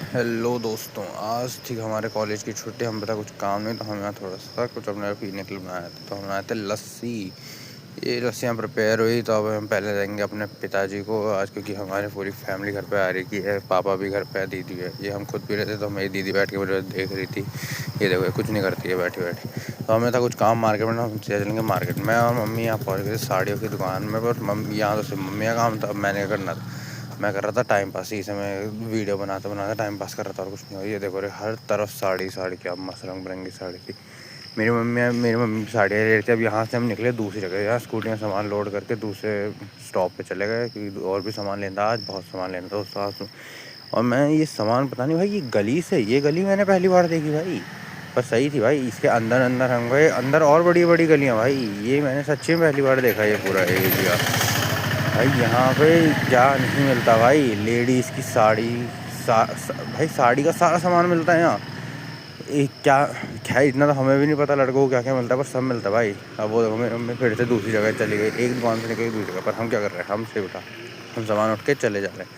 Hello दोस्तों, आज थी हमारे कॉलेज की छुट्टी। हम पता कुछ काम नहीं, तो हम यहाँ थोड़ा सा कुछ अपने पीने के लिए बनाया था। तो हम बनाए थे लस्सी। ये लस्सियाँ प्रिपेयर हुई, तो अब हम पहले देंगे अपने पिताजी को आज, क्योंकि हमारी पूरी फैमिली घर पे आ रही है। पापा भी घर पे है, दीदी है। ये हम खुद पी रहे थे, तो मेरी दीदी बैठ के मुझे देख रही थी। ये देखो, ये कुछ नहीं करती है बैठी बैठी। तो हमें था कुछ काम मार्केट में, हम चलेंगे मार्केट में। और मम्मी यहाँ पहुँच गई साड़ियों की दुकान में, पर मम्मी यहाँ तो सिर्फ मम्मी का काम था। अब मैंने क्या करना था, मैं कर रहा था टाइम पास। इसे मैं वीडियो बनाते बनाते टाइम पास कर रहा था और कुछ नहीं हुआ। ये देखो रे, हर तरफ साड़ी साड़ी, क्या मस्त रंग बिरंगी साड़ी थी। मेरी मम्मी साड़ियाँ ले रही थी। अब यहाँ से हम निकले दूसरी जगह, यहाँ स्कूटी में सामान लोड करके दूसरे स्टॉप पे चले गए, क्योंकि और भी सामान लेना था। आज बहुत सामान लेना था उस साथ। और मैं ये सामान पता नहीं भाई, ये गली मैंने पहली बार देखी भाई। पर सही थी भाई, इसके अंदर अंदर हम गए, अंदर और बड़ी बड़ी गलियाँ भाई। ये मैंने सच्ची में पहली बार देखा ये पूरा एरिया भाई। यहाँ पे क्या नहीं मिलता भाई, लेडीज़ की साड़ी भाई साड़ी का सारा सामान मिलता है यहाँ। क्या क्या इतना तो हमें भी नहीं पता लड़कों को क्या क्या मिलता है, पर सब मिलता है भाई। अब वो देखो, मेरी मम्मी फिर से दूसरी जगह चली गई, एक दुकान से निकली दूसरी जगह। पर हम क्या कर रहे हैं, हमसे उठा, हम सामान उठ के चले जा रहे हैं।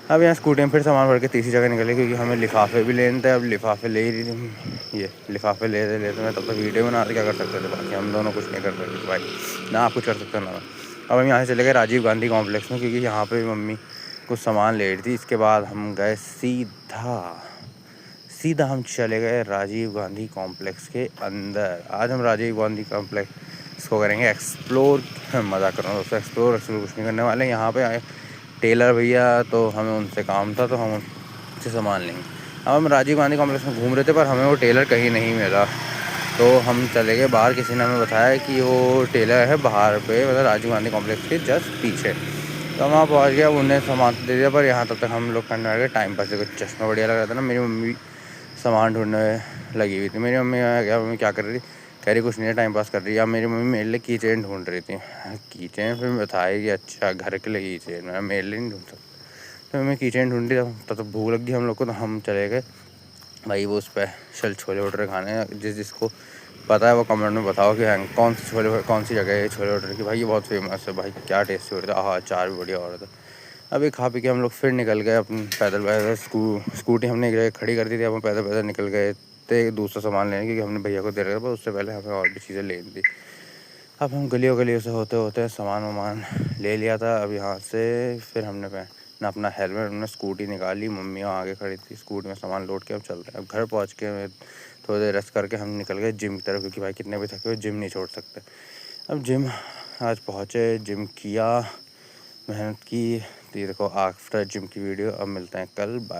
अब यहाँ स्कूटी में फिर सामान भर के तीसरी जगह निकले, क्योंकि हमें लिफाफे भी लेने थे। अब लिफाफे ले ही रही थी, ये लिफाफे लेते मैं तब तक वीडियो बना रहे, क्या कर सकते थे। बाकी हम दोनों कुछ नहीं कर सकते भाई, ना आप कुछ कर सकते ना मैं। अब हम यहाँ से चले गए राजीव गांधी कॉम्प्लेक्स में, क्योंकि यहाँ पे मम्मी कुछ सामान ले रही थी। इसके बाद हम गए सीधा हम चले गए राजीव गांधी कॉम्प्लेक्स के अंदर। आज हम राजीव गांधी कॉम्प्लेक्स को करेंगे एक्सप्लोर। मज़ा कर रहा हूँ दोस्तों, एक्सप्लोर कुछ नहीं करने वाले। यहाँ पे आए टेलर भैया, तो हमें उनसे काम था, तो हम उनसे सामान लेंगे। अब हम राजीव गांधी कॉम्प्लेक्स में घूम रहे थे, पर हमें वो टेलर कहीं नहीं मिला। तो हम चले गए बाहर। किसी ने हमें बताया कि वो टेलर है बाहर पे, मतलब राजीव गांधी कॉम्प्लेक्स के जस्ट पीछे। तो हम वहाँ पहुँच गया, उन्हें सामान दे दिया। पर यहाँ तब तक हम लोग करने लगे टाइम पास। कुछ चश्मा बढ़िया लग रहा था ना। मेरी मम्मी सामान ढूंढने लगी हुई थी। मेरी मम्मी क्या कर रही थी, कह रही कुछ नहीं है, टाइम पास कर रही है। अब मेरी मम्मी मेरे लिए की चेन ढूंढ रही थी। की चेन फिर बताया कि अच्छा घर के लिए की चेन, मैं मेरे लिए नहीं ढूंढ सकता। तो मैं की चेन ढूंढी, तब तो भूख लग गई हम लोग को। तो हम चले गए भाई वो स्पेशल छोले भटूरे खाने। जिसको पता है वो कमेंट में बताओ कि कौन सी जगह है छोले भटूरे की। भाई ये बहुत फेमस है भाई, क्या टेस्टी हो रहा था। हाँ, अचार भी बढ़िया हो रहा था। अभी खा पी के हम लोग फिर निकल गए अपने पैदल स्कूटी हमने एक जगह खड़ी कर दी थी। अब हम पैदल निकल गए थे दूसरा सामान लेने, क्योंकि हमने भैया को दे रखा था, पर उससे पहले हमें और भी चीज़ें लेनी थी। अब हम गलियों से होते होते सामान वामान ले लिया था। अब यहाँ से फिर हमने ना अपना हेलमेट, हमने स्कूटी निकाली, मम्मी वहाँ आगे खड़ी थी, स्कूटी में सामान लोड के अब चल रहे हैं। अब घर पहुँच के थोड़ी देर रेस्ट करके हम निकल गए जिम की तरफ, क्योंकि भाई कितने भी थके हुए जिम नहीं छोड़ सकते। अब जिम आज पहुँचे, जिम किया, मेहनत की। तो ये देखो आफ्टर जिम की वीडियो। अब मिलते हैं कल, बाय।